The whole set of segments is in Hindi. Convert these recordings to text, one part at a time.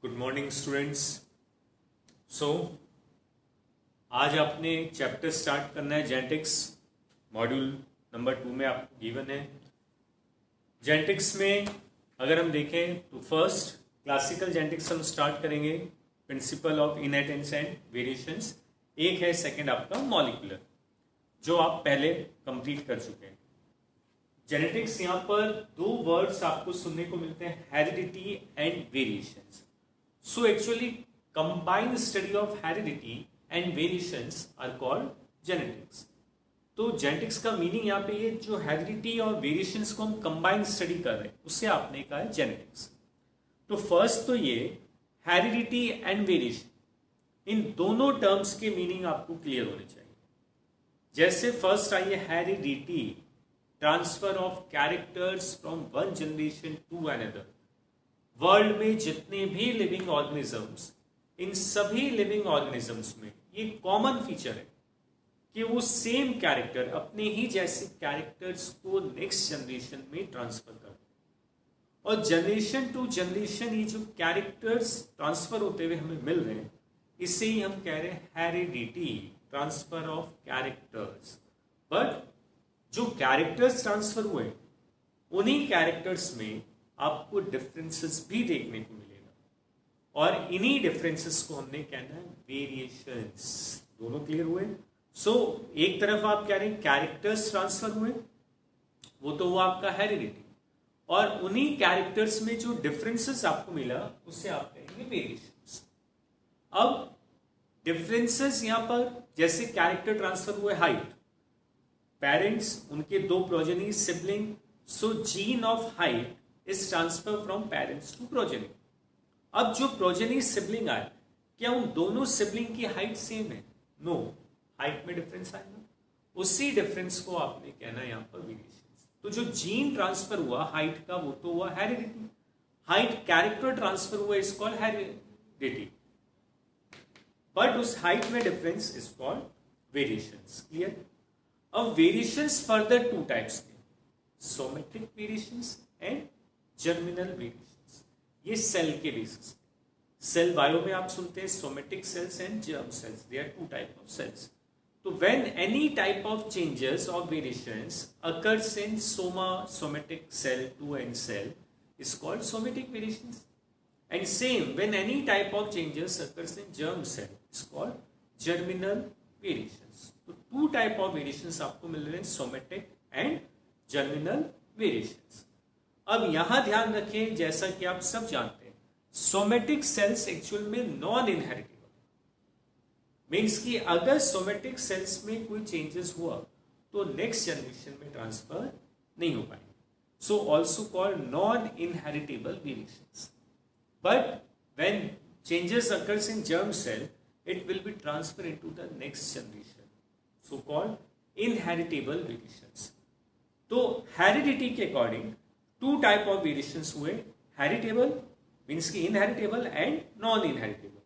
Good morning students. सो आज आपने चैप्टर स्टार्ट करना है जेनेटिक्स। मॉड्यूल नंबर 2 में आपको गिवन है। जेनेटिक्स में अगर हम देखें तो फर्स्ट क्लासिकल जेनेटिक्स हम स्टार्ट करेंगे, principle of inheritance and variations. एक है सेकंड आपका मॉलिक्यूलर, जो आप पहले कंप्लीट कर चुके हैं। जेनेटिक्स यहाँ पर दो वर्ड्स आपको सुनने को मिलते हैं, heredity and variations. So actually combined study of heredity and variations are called genetics। तो जेनेटिक्स का मीनिंग यहाँ पे ये जो हेरिडिटी और वेरिएशंस को हम कंबाइंड स्टडी कर रहे हैं उससे आपने कहा है जेनेटिक्स। तो फर्स्ट तो ये हेरिडिटी एंड वेरिएशन, इन दोनों टर्म्स के मीनिंग आपको क्लियर होने चाहिए। जैसे फर्स्ट आइए heredity, transfer of characters from one generation to another. World में जितने भी लिविंग ऑर्गेनिजम्स, इन सभी लिविंग ऑर्गेनिजम्स में ये कॉमन फीचर है कि वो सेम कैरेक्टर, अपने ही जैसे कैरेक्टर्स को नेक्स्ट जनरेशन में ट्रांसफर कर। और जनरेशन टू जनरेशन ये जो कैरेक्टर्स ट्रांसफर होते हुए हमें मिल रहे हैं, इसे ही हम कह रहे हैं heredity, transfer of characters. But जो कैरेक्टर्स ट्रांसफर हुए उन्हीं कैरेक्टर्स में आपको डिफरेंसेस भी देखने को मिलेगा, और इन्हीं डिफरेंसेस को हमने कहना है वेरिएशंस। दोनों क्लियर हुए? सो एक तरफ आप कह रहे हैं कैरेक्टर्स ट्रांसफर हुए, वो तो हुआ आपका हेरिडिटी, और उन्हीं कैरेक्टर्स में जो डिफरेंसेस आपको मिला उसे आप कहेंगे वेरिएशंस। अब डिफरेंसेस यहां पर जैसे कैरेक्टर ट्रांसफर हुए, हाइट, पेरेंट्स, उनके दो progeny sibling, so gene of height is transfer from parents to progeny. अब जो प्रोजेनी सिबलिंग आए, क्या उन दोनों सिबलिंग की हाइट सेम है? नो, हाइट में डिफरेंस आएगा। उसी डिफरेंस को आपने कहना है यहां पर वेरिएशंस। तो जो जीन ट्रांसफर हुआ हाइट का, वो तो हुआ हेरिडिटी। हाइट कैरेक्टर ट्रांसफर हुआ, इज कॉल्ड हेरिडिटी, बट उस हाइट में difference is called variations. Clear? अब वेरिएशंस फर्दर टू टाइप्स के, somatic variations and germinal variations. ये सेल के बेसिस, सेल बायो में आप सुनते हैं somatic cells and germ cells, they are two type of cells. तो when any type of changes और variations occurs in soma, somatic cell, to and cell, is called somatic variations. And same when any type of changes occurs in germ cell, is called germinal variations. तो टू टाइप ऑफ वेरिएशंस आपको मिल रहे हैं, सोमेटिक एंड जर्मिनल वेरिएशंस। अब यहां ध्यान रखें, जैसा कि आप सब जानते हैं, सोमेटिक सेल्स एक्चुअल में नॉन इनहेरिटेबल, मीन्स कि अगर सोमेटिक सेल्स में कोई चेंजेस हुआ तो नेक्स्ट जनरेशन में ट्रांसफर नहीं हो पाएंगे। So also called non inheritable variations. But when changes occurs in germ cell, it will be transfer into the next generation, so called inheritable variations. तो हेरिडिटी के according to type of variations हुए, हेरिटेबल मीन्स की इनहेरिटेबल एंड नॉन इनहेरिटेबल।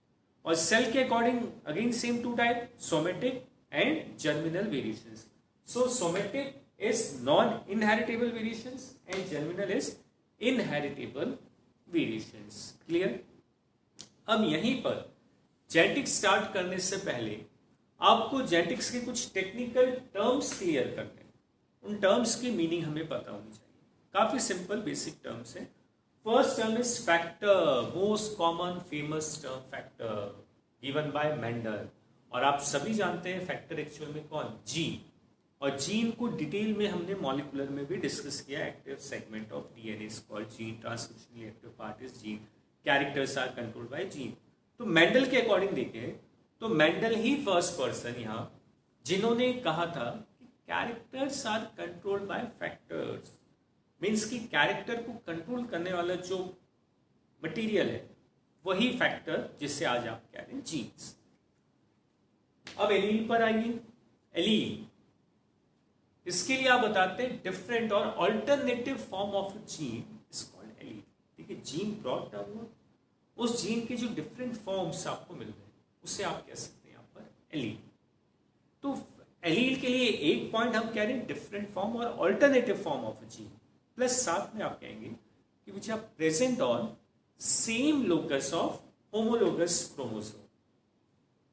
और सेल के according again same to type, somatic and germinal variations. So somatic is non inheritable variations and germinal is inheritable variations. Clear? अब यहीं पर जेनेटिक्स स्टार्ट करने से पहले आपको जेनेटिक्स के कुछ टेक्निकल टर्म्स क्लियर करने हैं। उन टर्म्स की मीनिंग हमें पता होनी चाहिए। काफी सिंपल बेसिक टर्म्स है। First term is factor, most common famous term factor, given by Mendel. और आप सभी जानते हैं फैक्टर एक्चुअल में कौन? जीन। और जीन को डिटेल में हमने मॉलिक्यूलर में भी डिस्कस किया। Active segment of DNA is called gene, transcriptionally active part is gene, characters are controlled by gene. तो मेंडल के अकॉर्डिंग देखें तो मेंडल ही फर्स्ट पर्सन यहां जिन्होंने कहा था कि characters are controlled by factors, means कि कैरेक्टर को कंट्रोल करने वाला जो मटेरियल है वही फैक्टर, जिससे आज आप कह रहे हैं जीन्स। अब एलील पर आइए। एलील, इसके लिए आप बताते हैं डिफरेंट और alternative form of gene is called allele. ठीक है, जीन ब्रॉड टर्म हुआ, उस जीन के जो डिफरेंट फॉर्म्स आपको मिल रहे हैं उसे आप कह सकते हैं यहां पर एलील। तो एलील के लिए एक पॉइंट हम कह रहे हैं डिफरेंट फॉर्म और alternative form of gene, plus साथ में आप कहेंगे कि which are present on same locus of homologous chromosome.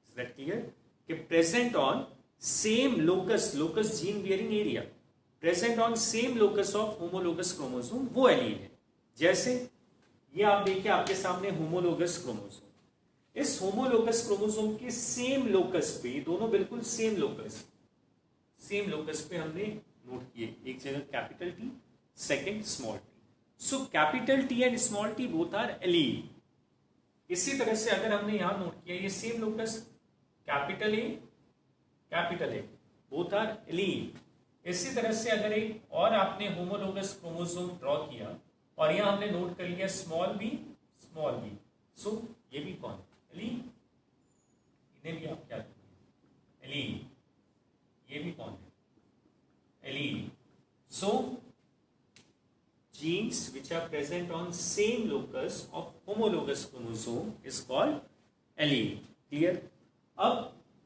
Is that clear? कि present on same locus, locus gene bearing area, present on same locus of homologous chromosome, वो एलील है। जैसे ये आप देखिए आपके सामने होमोलोगस क्रोमोसोम, इस होमोलोगस क्रोमोसोम के सेम लोकस पे, दोनों बिल्कुल सेम लोकस पे हमने नोट किए, एक जगह capital T, second small T. So capital T and small T both R allele. इसी तरह से अगर हमने यहां नोट किया ये same locus capital A both R allele. इसी तरह से अगर एक और आपने होमोलोगस क्रोमोसोम ड्रॉ किया और यहां हमने नोट कर लिया स्मॉल बी, सो ये भी कौन है? एलील। इन्हें भी आप क्या करेंगे? एलील। ये भी कौन है? Allele. So genes which are present on same locus of homologous chromosome is called allele. Clear? अब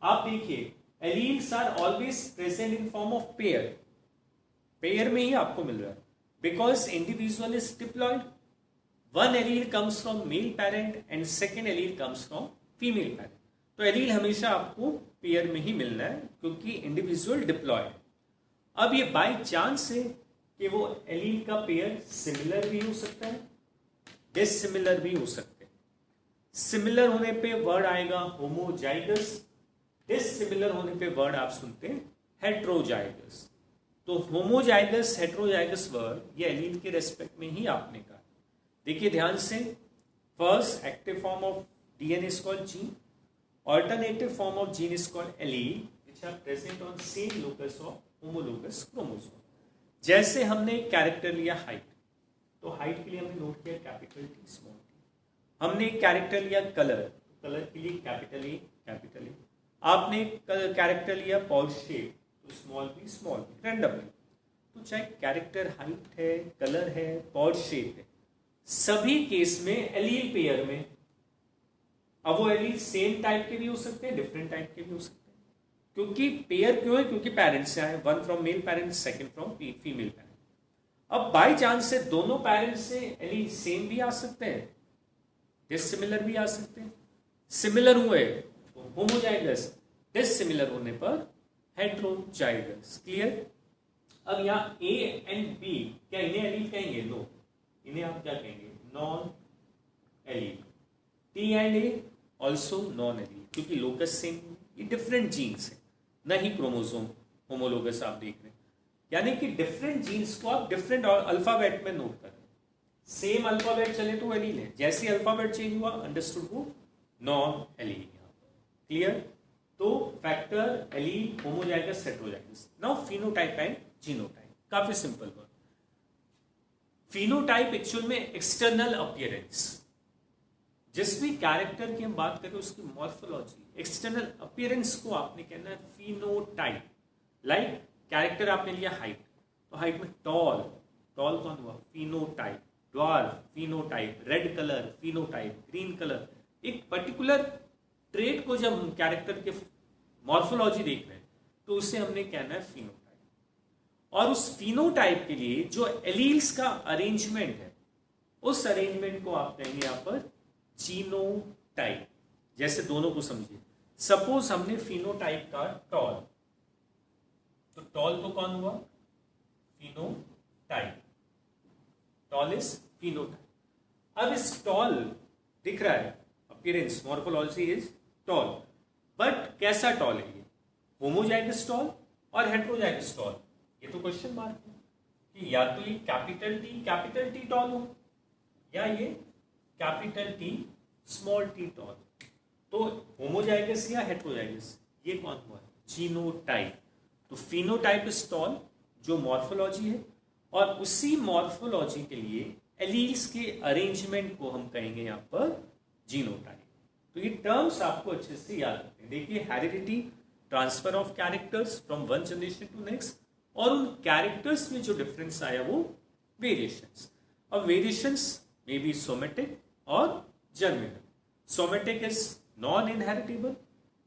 आप देखिए alleles are always present in form of pair. Pair में ही आपको मिल रहा है because individual is diploid. One allele comes from male parent and second allele comes from female parent. तो एलील हमेशा आपको पेयर में ही मिलना है क्योंकि इंडिविजुअल डिप्लॉयड। अब ये बाय चांस है कि वो एलील का पेयर सिमिलर भी हो सकता है, डिसिमिलर भी हो सकते हैं। सिमिलर होने पे वर्ड आएगा होमोजाइगस, डिसिमिलर होने पे वर्ड आप सुनते हैं हेट्रोजाइगस। तो होमोजाइगस, हेट्रोजाइगस वर्ड ये एलील के रेस्पेक्ट में ही आपने कहा। देखिए ध्यान से, first active form of DNA is called gene, alternative form of gene is called allele which are present on same locus of homologous chromosome. जैसे हमने कैरेक्टर लिया हाइट, तो हाइट के लिए हमने नोट किया कैपिटल टी स्मॉल टी। हमने कैरेक्टर लिया कलर, कलर के लिए कैपिटल ए। आपने कैरेक्टर लिया पॉड शेप, तो स्मॉल बी रैंडमली। तो चाहे कैरेक्टर हाइट है, कलर है, पॉड शेप है, सभी केस में एलील पेयर में। अब वो एलील सेम टाइप के भी हो सकते हैं, डिफरेंट टाइप के भी हो सकते हैं। क्योंकि पेयर क्यों है? क्योंकि पेरेंट्स से आए, one from male parent, second from female parent. अब बाय चांस से दोनों पेरेंट्स से एलील सेम भी आ सकते हैं, डिसिमिलर भी आ सकते हैं। सिमिलर हुए तो होमोजाइगस, डिसिमिलर होने पर हेट्रोजाइगस। क्लियर? अब यहाँ ए एंड बी, क्या इन्हें एलील कहेंगे? नो, इन्हें आप क्या कहेंगे? Non allele. T and A also non allele, क्योंकि लोकस सेम, ये डिफरेंट जीन्स है, नहीं क्रोमोसोम होमोलोगस आप देख रहे हैं। यानी कि डिफरेंट जीन्स को आप डिफरेंट अल्फाबेट में नोट कर रहे हैं। सेम अल्फाबेट चले तो एलील है, जैसे अल्फाबेट चेंज हुआ अंडरस्टूड वो नॉन एलील। क्लियर? तो factor, allele, homozygous, heterozygous. Now phenotype and genotype, काफी सिंपल वर्ड। फिनोटाइप एक्चुअल में एक्सटर्नल अपीयरेंस, जिस भी कैरेक्टर की हम बात करें उसकी मॉर्फोलॉजी, एक्सटर्नल अपीयरेंस को आपने कहना है फिनोटाइप। लाइक कैरेक्टर आपने लिया हाइट, तो हाइट में टॉल कौन हुआ? Phenotype. Dwarf phenotype, red colour phenotype, green colour. एक पर्टिकुलर ट्रेट को जब हम कैरेक्टर के मॉर्फोलॉजी देख रहे हैं तो उसे हमने कहना है फिनोटाइप। और उस फिनोटाइप के लिए जो एलील्स का अरेंजमेंट है, उस अरेंजमेंट को आप कहेंगे यहां पर जीनोटाइप। जैसे दोनों को समझिए, सपोज हमने फिनोटाइप का टॉल, तो टॉल तो कौन हुआ? फिनोटाइप। Tall is phenotype. अब इस टॉल दिख रहा है, appearance morphology is tall, but कैसा टॉल है ये? होमोजाइगस टॉल और हेट्रोजाइगस टॉल? ये तो क्वेश्चन मार्क है कि या तो ये कैपिटल टी टॉल हो या ये capital T small T tall. तो होमोजाइगस या हेट्रोजाइगस, ये कौन हुआ? जीनोटाइप। तो फिनोटाइप इज टॉल, जो मॉर्फोलॉजी है, और उसी मॉर्फोलॉजी के लिए एलील्स के अरेंजमेंट को हम कहेंगे यहां पर जीनोटाइप। तो ये टर्म्स आपको अच्छे से याद रखते हैं। देखिए, heredity, transfer of characters from one generation to next, और उन कैरेक्टर्स में जो डिफरेंस आया वो वेरिएशंस। अब वेरिएशंस मे बी सोमेटिक और germinal. Somatic is non inheritable,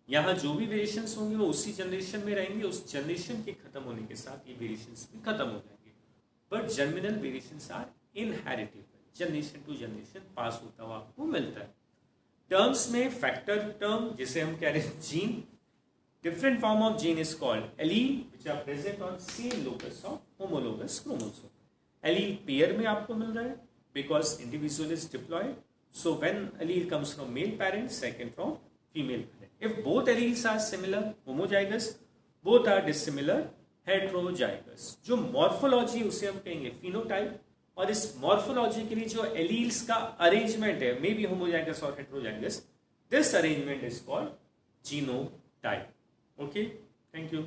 यहां जो भी वेरिएशंस होंगे वो उसी जनरेशन में रहेंगे, उस जनरेशन के खत्म होने के साथ ये वेरिएशंस भी खत्म हो जाएंगे। But germinal variations are inheritable, generation to generation pass होता हुआ आपको मिलता है। टर्म्स में फैक्टर टर्म जिसे हम कह रहे हैं gene, different form of gene is called allele which are present on same locus of homologous chromosome. Allele pair में आपको मिल रहा है because individual is diploid. So when allele comes from male parent, second from female parent. If both alleles are similar homozygous, both are dissimilar heterozygous. जो मॉर्फोलॉजी उसे हम कहेंगे फिनोटाइप. और इस मॉर्फोलॉजी के लिए जो एलील्स का अरेंजमेंट है, मे बी होमोजाइगस और heterozygous, this arrangement is called genotype. Okay, thank you.